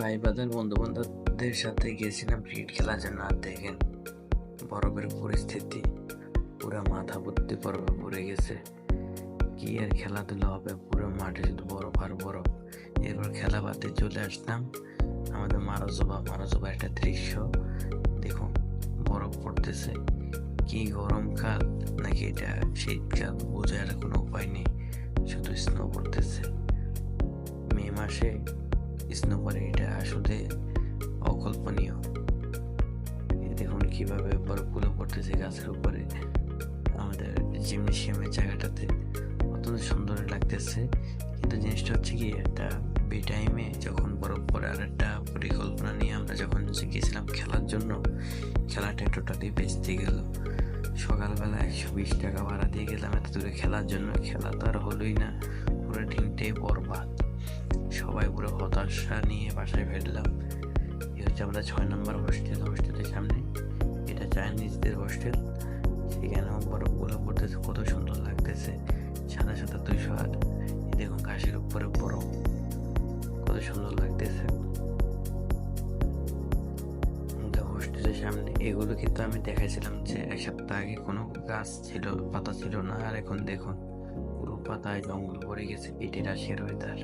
ভাই বাজার বন্ধু বান্ধবদের সাথে গেছিলাম ক্রিকেট খেলার জন্য। আর দেখেন বরফের পরিস্থিতি, পুরো মাথা ভর্তি বরফে পড়ে গেছে। কি আর খেলাধুলা হবে, পুরো মাঠে শুধু বরফ আর বরফ। এরপর খেলা বাদে চলে আসলাম আমাদের মারাজোবা একটা দৃশ্য দেখুন, বরফ পড়তেছে। কি গরমকাল নাকি এটা শীতকাল বোঝার কোনো উপায় নেই, শুধু স্নো পড়তেছে। মে মাসে স্নো পড়ে, এটা আসলে অকল্পনীয়। দেখুন কিভাবে বরফগুলো পড়তেছে গাছের উপরে। আমাদের জিমনেশিয়ামের জায়গাটাতে অত্যন্ত সুন্দর লাগতেছে, কিন্তু জিনিসটা হচ্ছে কি, একটা বে টাইমে যখন বরফ পড়ে। আর একটা পরিকল্পনা নিয়ে আমরা যখন গেছিলাম খেলার জন্য, খেলাটা টোটালি বেচতে গেল। সকালবেলা 120 টাকা ভাড়া দিয়ে গেলাম এত দূরে খেলার জন্য, খেলা তো আর হলোই না, পুরো দিনটাই বরবাদ। সবাই পুরো হতাশা নিয়ে বাসায় ফিরলাম। এই হচ্ছে আমাদের 6 নম্বর হোস্টেলের সামনে, এটা চাইনিজদের হোস্টেল। সেখানেও বরফগুলো পড়তেছে, কত সুন্দর লাগতেছে। সাদা সাদা 208, দেখুন ঘাসের উপরে বরফ, কত সুন্দর লাগতেছে হোস্টেলের সামনে। এগুলো কিন্তু আমি দেখাইছিলাম যে 1 সপ্তাহ আগে কোনো গাছ ছিল, পাতা ছিল না। আর এখন দেখুন পুরো পাতায় জঙ্গল পড়ে গেছে। এটি রাশিয়ার ওয়েদার।